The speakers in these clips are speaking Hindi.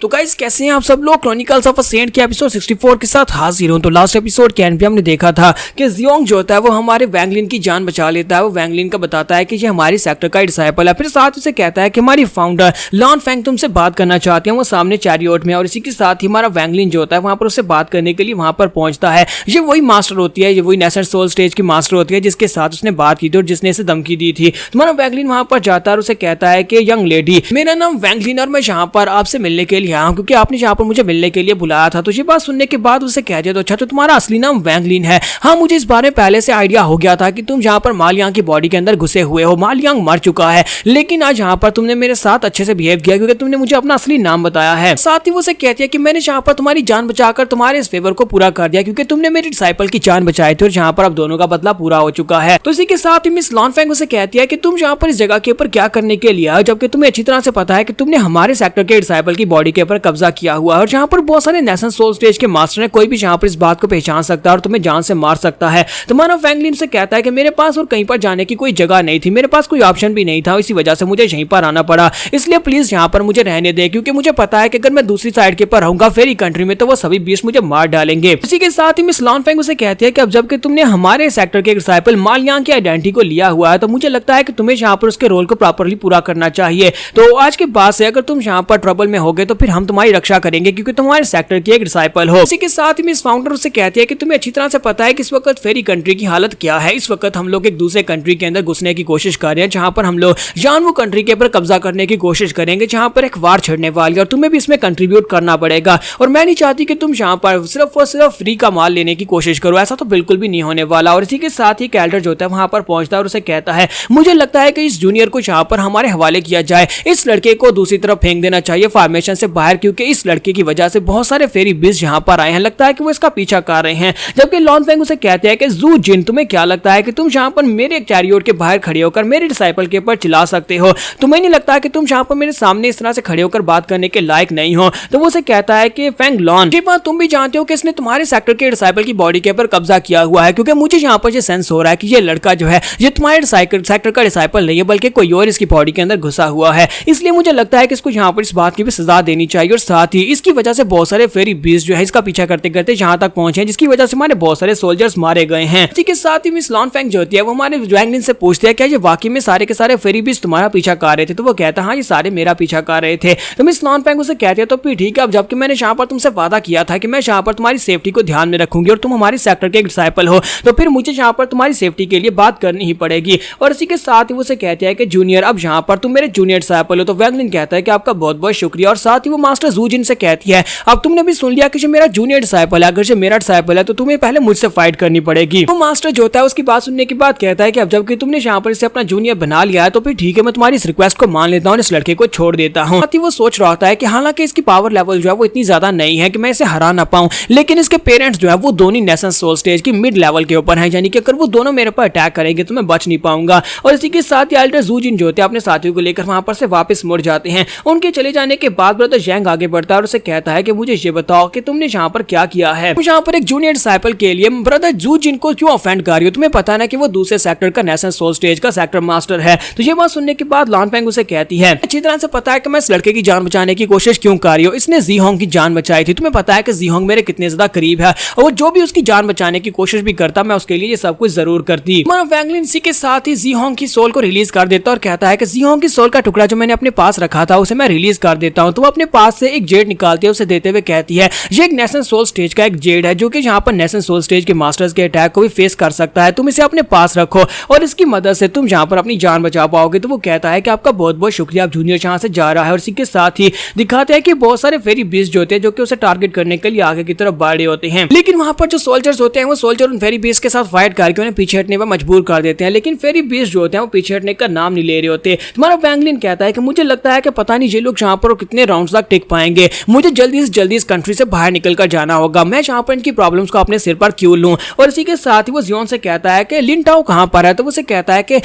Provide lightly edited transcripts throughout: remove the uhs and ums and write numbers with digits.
तो गाइस कैसे हैं आप सब लोग। क्रॉनिकल्स ऑफ अ सेंट के एपिसोड 64 के साथ हाजिर हूं। तो लास्ट एपिसोड के एंड पे हमने देखा था कि जियोंग जो होता है वो हमारे वैंगलिन की जान बचा लेता है। वो वैंगलिन का बताता है कि ये हमारी सेक्टर का डिसाइपल है। फिर साथ उसे कहता है कि हमारी फाउंडर लॉन फेंग तुमसे बात करना चाहते हैं। वो सामने चैरियोट में और इसी के साथ ही हमारा वैंगलिन जो होता है वहां पर उससे बात करने के लिए वहां पर पहुंचता है। ये वही मास्टर होती है, ये वही नेसेंट सोल स्टेज की मास्टर होती है जिसके साथ उसने बात की थी और जिसने इसे धमकी दी थी। तुम्हारा वैंगलिन वहां पर जाता है और उसे कहता है कि यंग लेडी, मेरा नाम वैंगलिन और मैं यहाँ पर आपसे मिलने के लिए आया हूँ क्योंकि आपने यहाँ पर मुझे मिलने के लिए बुलाया था। तो ये बात सुनने के बाद उसे कह दिया तो अच्छा तो तुम्हारा असली नाम वैंगलिन है। हाँ, मुझे इस बारे में पहले से आइडिया हो गया था कि तुम यहाँ पर मालियांग की बॉडी के अंदर घुसे हुए हो। मालियांग मर चुका है लेकिन आज यहाँ पर तुमने मेरे साथ अच्छे से बिहेव किया क्योंकि तुमने मुझे अपना असली नाम बताया है। साथ ही वो उसे कहती है कि मैंने यहाँ पर तुम्हारी जान बचाकर तुम्हारे इस फेवर को पूरा कर दिया क्योंकि तुमने मेरी डिसाइपल की जान बचाई थी और यहाँ पर अब दोनों का बदला पूरा हो चुका है। तो इसी के साथ ही मिस लॉन फेंग उसे कहती है कि तुम यहाँ पर इस जगह के ऊपर क्या करने के लिए आए, जबकि तुम्हें अच्छी तरह से पता है कि तुमने हमारे सेक्टर के डिसाइपल की बॉडी के ऊपर कब्जा किया हुआ है और जहाँ पर बहुत सारे नेशन सोल स्टेज के मास्टर हैं। कोई भी यहाँ पर इस बात को पहचान सकता है और तुम्हें जान से मार सकता है। तुम्हारा वैंगलिन से कहता है कि मेरे पास और कहीं पर जाने की कोई जगह नहीं थी, मेरे पास कोई ऑप्शन भी नहीं था, इसी वजह से मुझे यहीं पर आना पड़ा। इसलिए प्लीज यहाँ पर मुझे रहने दे क्योंकि मुझे पता है कि अगर मैं दूसरी साइड के ऊपर रहूंगा फेरी कंट्री में तो वो सभी बीस्ट मुझे मार डालेंगे। इसी के साथ ही मिस लॉन फेंग उसे कहती है कि अब जबकि तुमने हमारे सेक्टर के डिसाइपल मालियांग की आइडेंटिटी को लिया हुआ है तो मुझे लगता है कि तुम्हें यहाँ पर उसके रोल को प्रॉपर्ली पूरा करना चाहिए। तो आज के बाद से अगर तुम यहाँ पर ट्रबल में होगे तो फिर हम तुम्हारी रक्षा करेंगे क्योंकि तुम्हारे सेक्टर की एक डिसाइपल हो। इसी के साथ ही मिस फाउंडर उससे कहती है कि तुम्हें अच्छी तरह से पता है कि इस वक्त फेरी कंट्री की हालत क्या है। इस वक्त हम लोग एक दूसरे कंट्री के अंदर घुसने की कोशिश कर रहे हैं जहां पर हम लोग जानवू कंट्री के ऊपर कब्जा करने की कोशिश करेंगे, जहां पर एक वार छिड़ने वाली है और तुम्हें भी इसमें कंट्रीब्यूट करना पड़ेगा। और मैं नहीं चाहती कि तुम यहाँ पर सिर्फ और सिर्फ फ्री का माल लेने की कोशिश करो, ऐसा तो बिल्कुल भी नहीं होने वाला। और इसी के साथ ही कैल्डर जो होता है वहां पर पहुंचता है और उसे कहता है मुझे लगता है कि इस जूनियर को यहाँ पर हमारे हवाले किया जाए, इस लड़के को दूसरी तरफ फेंक देना चाहिए फॉर्मेशन से बाहर क्योंकि इस लड़के की वजह से बहुत सारे फेरी बीस्ट यहाँ पर आए हैं, लगता है कि वो इसका पीछा कर रहे हैं। जबकि लॉन फेंग उसे कहते हैं कि जू जिन, तुम्हें क्या लगता है कि तुम यहाँ पर मेरे चैरियोट के बाहर खड़े होकर मेरे डिसाइपल के ऊपर चिल्ला सकते हो? तुम्हें नहीं लगता कि तुम यहाँ पर मेरे सामने इस तरह से खड़े होकर बात करने के लायक नहीं हो? तो वो उसे कहता है कि फेंग लॉन, जी बात तुम भी जानते हो कि इसने तुम्हारे सेक्टर के डिसाइपल की बॉडी के ऊपर कब्जा किया हुआ है क्योंकि मुझे यहाँ पर ये सेंस हो रहा है कि ये लड़का जो है ये तुम्हारे सेक्टर का डिसाइपल नहीं है बल्कि कोई और इसकी बॉडी के अंदर घुसा हुआ है। इसलिए मुझे लगता है कि इसको यहाँ पर इस बात की भी सजा देनी चाहिए और साथ ही इसकी वजह से बहुत सारे फेरी बीस्ट जो है इसका पीछा करते करते यहाँ तक पहुंचे जिसकी वजह से हमारे बहुत सारे सोल्जर्स मारे गए हैं। इसी के साथ ही मिस लॉन फेंग जो होती है वो हमारे वैंगलिन से पूछते हैं क्या ये वाकई में सारे के सारे फेरी बीस्ट तुम्हारा पीछा कर रहे थे? तो वो कहता है हाँ ये सारे मेरा पीछा कर रहे थे। तो मिस लॉन फेंग उसे कहते हैं तो फिर ठीक है, अब जबकि मैंने यहाँ पर तुमसे वादा किया था कि मैं यहाँ पर तुम्हारी सेफ्टी को ध्यान में रखूंगी और तुम हमारे सेक्टर के डिसाइपल हो तो फिर मुझे यहाँ पर तुम्हारी सेफ्टी के लिए बात करनी ही पड़ेगी। और इसी के साथ ही वो कहते हैं कि जूनियर अब यहाँ पर तुम मेरे जूनियर डिसाइपल हो। तो वैंगलिन कहता है कि आपका बहुत बहुत शुक्रिया। और साथ ही वो मास्टर जू जिन से कहती है अब तुमने भी सुन लिया कि जो मेरा जूनियर डिसाइपल है, अगर जो मेरा डिसाइपल है तो तुम्हें पहले मुझसे फाइट करनी पड़ेगी। वो मास्टर जो होता है उसकी बात सुनने के बाद कहता है कि अब जबकि तुमने यहाँ पर इसे अपना जूनियर बना लिया है तो फिर ठीक है, मैं तुम्हारी इस रिक्वेस्ट को मान लेता हूँ और इस लड़के को छोड़ देता हूँ। साथ ही वो सोच रहा होता है कि हालांकि इसकी पावर लेवल जो है वो इतनी ज्यादा नहीं है कि मैं इसे हरा ना पाऊं, लेकिन इसके पेरेंट्स जो है वो दोनों नेशन सोल स्टेज की मिड लेवल के ऊपर है, यानी कि अगर वो दोनों मेरे पर अटैक करेंगे तो मैं बच नहीं पाऊंगा। और इसी के साथ ही एल्डर जू जिन जो होते हैं अपने साथियों को लेकर वहां पर से वापस मुड़ जाते हैं। उनके चले जाने के बाद ब्रदर जैंग आगे बढ़ता है और उसे कहता है कि मुझे ये बताओ कि तुमने यहाँ पर क्या किया है? तुम यहाँ पर एक जूनियर डिसाइपल के लिए ब्रदर जू जिन को क्यों ऑफेंड कर रही हो? तुम्हें पता है ना कि वो दूसरे सेक्टर का नेशन सोल स्टेज का सेक्टर मास्टर है। तो ये बात सुनने के बाद लॉन फेंग उसे कहती है अच्छी तरह से पता है कि मैं इस लड़के की जान बचाने की कोशिश क्यों कर रही हूँ। इसने जीहोंग की जान बचाई थी, तुम्हें पता है कि जीहोंग मेरे कितने ज्यादा करीब है और वो जो भी उसकी जान बचाने की कोशिश भी करता मैं उसके लिए ये सब कुछ जरूर करती। वैंगलिन इसी के साथ ही जीहोंग की सोल को रिलीज कर देता और कहता है कि जीहोंग की सोल का टुकड़ा जो मैंने अपने पास रखा था उसे मैं रिलीज कर देता हूँ। तो वो अपने पास से एक जेड निकालती है, उसे देते हुए कहती है ये एक नेशन सोल स्टेज का एक जेड है जो कि यहाँ पर नेशन सोल स्टेज के मास्टर्स के अटैक को भी फेस कर सकता है, तुम इसे अपने पास रखो और इसकी मदद से तुम यहाँ पर अपनी जान बचा पाओगे। तो वो कहता है कि आपका बहुत बहुत शुक्रिया, आप जूनियर यहाँ से जा रहा है। और इसी के साथ ही दिखाते हैं कि बहुत सारे फेरी बीस्ट जो होते हैं जो कि उसे टारगेट करने के लिए आगे की तरफ बढ़ रहे होते हैं, लेकिन वहां पर जो सोल्जर्स होते हैं वो सोल्जर उन फेरी बीस्ट के साथ फाइट करके उन्हें पीछे हटने पर मजबूर कर देते हैं, लेकिन फेरी बीस्ट जो होते हैं वो पीछे हटने का नाम नहीं ले रहे होते। तुम्हारा वैंगलिन कहता है कि मुझे लगता है कि पता नहीं ये लोग यहाँ पर कितने राउंड्स तक टिक पाएंगे, मुझे जल्दी से जल्दी इस कंट्री से बाहर निकल कर जाना होगा, मैं यहाँ पर इनकी प्रॉब्लम्स को अपने सिर पर क्यों लूं। और इसी के साथ ही वो जियोन से कहता है कि लिन टाओ कहाँ पर है? तो उसे कहता है कि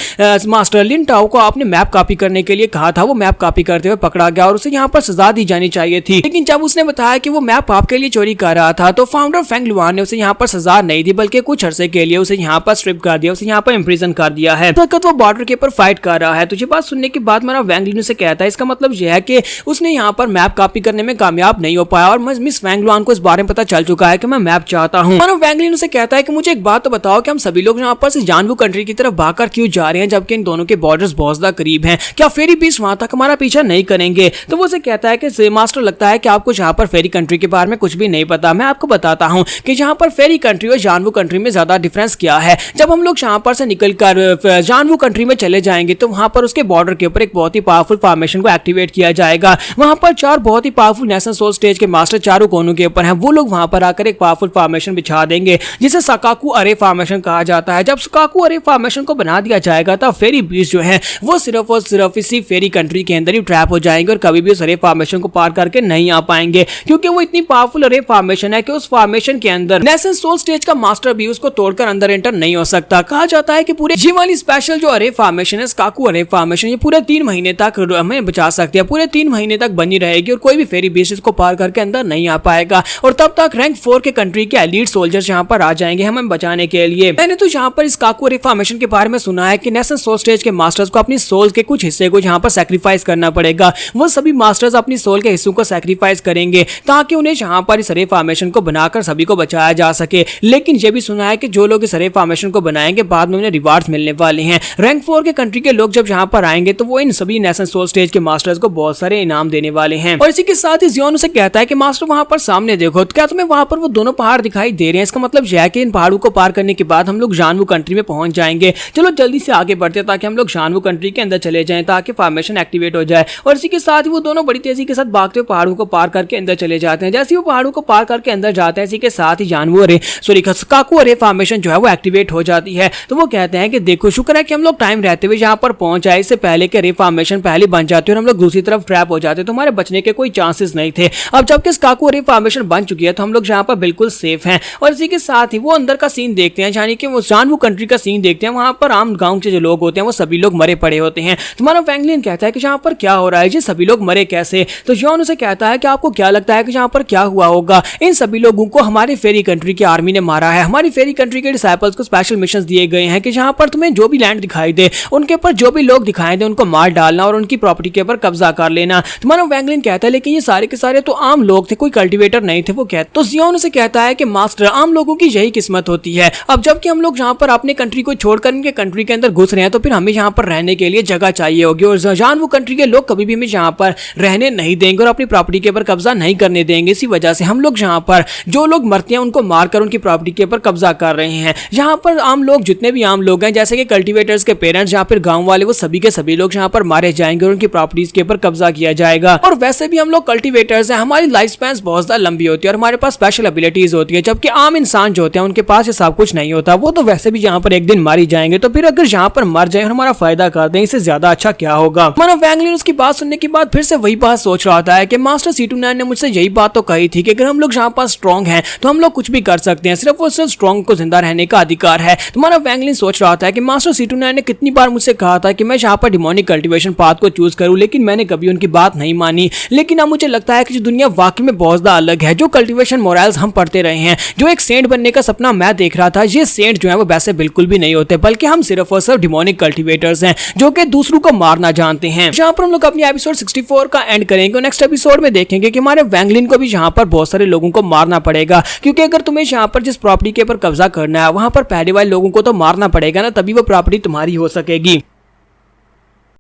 मास्टर लिन टाओ को आपने मैप कॉपी करने के लिए कहा था, वो मैप कॉपी करते हुए पकड़ा गया और उसे यहाँ पर सजा दी जानी चाहिए थी, लेकिन जब उसने बताया कि वो मैप आपके लिए चोरी कर रहा था तो फाउंडर फेंग लुआन ने उसे यहाँ पर सजा नहीं दी बल्कि कुछ अरसे के लिए उसे यहाँ पर स्ट्रिप कर दिया, उसे यहाँ पर इम्प्रिजन कर दिया है। तो वो बॉर्डर के ऊपर फाइट कर रहा है। तो ये बात सुनने के बाद मेरा वैंगलिन से कहता है इसका मतलब यह है कि उसने यहाँ पर मैप कॉपी करने में कामयाब नहीं हो पाया और मिस वैंगलुआन को इस बारे में पता चल चुका है कि मैं मैप चाहता हूँ। मानो वैंगलिन उसे कहता है कि मुझे एक बात तो बताओ कि हम सभी लोग यहाँ पर से जानवू कंट्री की तरफ भागकर क्यों जा रहे हैं जबकि इन दोनों के बॉर्डर्स बहुत ज्यादा करीब हैं। क्या फेरी बीस्ट वहां तक हमारा पीछा नहीं करेंगे? तो वो उसे कहता है कि मास्टर लगता है कि आपको यहाँ पर फेरी कंट्री के बारे में कुछ भी नहीं पता। मैं आपको बताता हूँ कि यहाँ पर फेरी कंट्री और जानवू कंट्री में ज्यादा डिफरेंस क्या है। जब हम लोग यहाँ पर से निकलकर जानवू कंट्री में चले जाएंगे तो वहां पर उसके बॉर्डर के ऊपर एक बहुत ही पावरफुल फॉर्मेशन को एक्टिवेट किया जाएगा। वहां पर 4 बहुत ही पावरफुल नेशनल सोल स्टेज के मास्टर चारों कोनों के ऊपर हैं। वो लोग वहां पर आकर एक पावरफुल फॉर्मेशन बिछा देंगे जिसे सकाकू अरे फॉर्मेशन कहा जाता है। जब सकाकू अरे फॉर्मेशन को बना दिया जाएगा तब फेरी बीस्ट जो है वो सिर्फ और सिर्फ इसी फेरी कंट्री के अंदर ही ट्रैप हो जाएंगे और कभी भी उस अरे फॉर्मेशन को पार करके नहीं आ पाएंगे क्योंकि वो इतनी पावरफुल अरे फॉर्मेशन है कि उस फॉर्मेशन के अंदर नेशनल सोल स्टेज का मास्टर भी उसको तोड़कर अंदर एंटर नहीं हो सकता। कहा जाता है कि पूरे ये वाली स्पेशल जो अरे फॉर्मेशन है सकाकू अरे फॉर्मेशन ये पूरे 3 महीने तक हमें बचा सकती है। पूरे 3 महीने तक बनी रहेगी और कोई भी फेरी बीस्ट इसको पार करके अंदर नहीं आ पाएगा और तब तक रैंक 4 के कंट्री के एलीट सोल्जर्स यहाँ पर आ जाएंगे हमें बचाने के लिए। मैंने तो यहाँ पर इस काकू अरे फॉर्मेशन के बारे में सुना है कि नेशनल सोल स्टेज के मास्टर्स को अपनी सोल के कुछ हिस्से को यहाँ पर सैक्रिफाइस करना पड़ेगा। वो सभी मास्टर्स अपनी सोल के हिस्सों को सैक्रिफाइस करेंगे ताकि उन्हें यहाँ पर इस अरे फॉर्मेशन को बनाकर सभी को बचाया जा सके। लेकिन ये भी सुना है कि जो लोग इस अरे फॉर्मेशन को बनाएंगे बाद में उन्हें रिवार्ड्स मिलने वाले हैं। रैंक 4 के कंट्री के लोग जब यहाँ पर आएंगे तो वो इन सभी नेशनल सोल स्टेज के मास्टर्स को बहुत सारे इनाम देने वाले हैं। और इसी के साथ ही जियोन उसे कहता है कि मास्टर वहां पर सामने देखो, क्या तुम्हें वहां पर वो दोनों पहाड़ दिखाई दे रहे हैं? इसका मतलब यह है कि इन पहाड़ों को पार करने के बाद हम लोग जानवू कंट्री में पहुंच जाएंगे। चलो जल्दी से आगे बढ़ते हैं ताकि हम लोग जानवू कंट्री के अंदर चले जाएं ताकि फॉर्मेशन एक्टिवेट हो जाए। और इसी के साथ ही वो दोनों बड़ी तेजी के साथ भागते हुए पहाड़ों को पार करके अंदर चले जाते हैं। जैसे वो पहाड़ों को पार करके अंदर जाते हैं इसी के साथ ही जानवू अरे सकाकू अरे फॉर्मेशन जो है वो एक्टिवेट हो जाती है। तो वो कहते हैं कि देखो शुक्र है कि हम लोग टाइम रहते हुए यहाँ पर पहुंच आए, इससे पहले कि अरे फॉर्मेशन पहले बन जाती है और हम लोग दूसरी तरफ ट्रैप हो जाते तो हमारे बचने के कोई चांसेस नहीं थे। अब जबकि सकाकू अरे फॉर्मेशन बन चुकी है तो हम लोग यहाँ पर बिल्कुल सेफ हैं। और इसी के साथ ही वो अंदर का सीन देखते हैं यानी कि वो जानवू कंट्री का सीन देखते हैं। वहां पर आम गांव के जो लोग होते हैं वो सभी लोग मरे पड़े होते हैं। तुम्हारा वैंगलिन कहता है कि यहाँ पर क्या हो रहा है, ये सभी लोग मरे कैसे? तो जॉन उसे कहता है कि आपको क्या लगता है कि यहाँ पर क्या हुआ होगा? इन सभी लोगों को हमारी फेरी कंट्री की आर्मी ने मारा है। हमारी फेरी कंट्री के डिसाइपल्स को स्पेशल मिशन दिए गए हैं कि जहाँ पर तुम्हें जो भी लैंड दिखाई दे उनके ऊपर जो भी लोग दिखाई दे उनको मार डालना और उनकी प्रॉपर्टी के ऊपर कब्जा कर लेना। तुम्हारा वैंगलिन कहता है लेकिन ये सारे के सारे तो आम लोग थे, कोई कल्टीवेटर नहीं थे। वो कहता तो जियोन उसे कहता है कि मास्टर आम लोगों की यही किस्मत होती है। अब जबकि हम लोग यहाँ पर अपने कंट्री को छोड़कर इनके कंट्री के अंदर घुस रहे हैं तो फिर हमें यहाँ पर रहने के लिए जगह चाहिए होगी और जानवू कंट्री के लोग कभी भी हमें यहाँ पर रहने नहीं देंगे और अपनी प्रॉपर्टी के ऊपर कब्जा नहीं करने देंगे। इसी वजह से हम लोग यहाँ पर जो लोग मरते हैं उनको मारकर उनकी प्रॉपर्टी के ऊपर कब्जा कर रहे हैं। यहाँ पर आम लोग जितने भी आम लोग हैं जैसे कि कल्टीवेटर्स के पेरेंट्स या फिर गांव वाले वो सभी के सभी लोग यहाँ पर मारे जाएंगे और उनकी प्रॉपर्टीज के ऊपर कब्जा किया जाएगा। और वैसे भी हम लोग कल्टीवेटर्स हैं, हमारी लाइफ स्पैन बहुत ज्यादा लंबी होती है और हमारे पास स्पेशल एबिलिटीज होती है, जबकि आम इंसान जो होते हैं उनके पास ये सब कुछ नहीं होता। वो तो वैसे भी यहाँ पर एक दिन मारी जाएंगे तो फिर अगर यहाँ पर मर जाए और हमारा फायदा कर दें इससे ज्यादा अच्छा क्या होगा। मानो वैंगलिन उसकी बात सुनने के बाद फिर से वही बात सोच रहा होता है कि मास्टर C29 ने मुझसे यही बात तो कही थी कि अगर हम लोग यहाँ पर स्ट्रॉन्ग हैं तो हम लोग कुछ भी कर सकते हैं, सिर्फ और सिर्फ स्ट्रॉन्ग को जिंदा रहने का अधिकार है। तुम्हारा वैंगलिन सोच रहा था कि मास्टर C29 ने कितनी बार मुझसे कहा था कि मैं यहाँ पर डिमोनिक कल्टीवेशन पाथ को चूज करूं लेकिन मैंने कभी उनकी बात नहीं मानी। लेकिन अब मुझे लगता है कि जो दुनिया वाकई में बहुत ज्यादा अलग है। जो कल्टीवेशन मोरल्स हम पढ़ते रहे हैं, जो एक सेंट बनने का सपना मैं देख रहा था, ये सेंट जो है वो वैसे बिल्कुल भी नहीं होते बल्कि हम सिर्फ और सिर्फ डिमोनिक कल्टीवेटर्स हैं जो कि दूसरों को मारना जानते हैं। यहाँ पर हम लोग अपनी एपिसोड 64 का एंड करेंगे और नेक्स्ट एपिसोड में देखेंगे कि हमारे वैंगलिन को भी यहाँ पर बहुत सारे लोगों को मारना पड़ेगा क्योंकि अगर तुम्हें यहाँ पर जिस प्रॉपर्टी के ऊपर कब्जा करना है वहां पर पहले वाले लोगों को तो मारना पड़ेगा ना, तभी वो प्रॉपर्टी तुम्हारी हो सकेगी।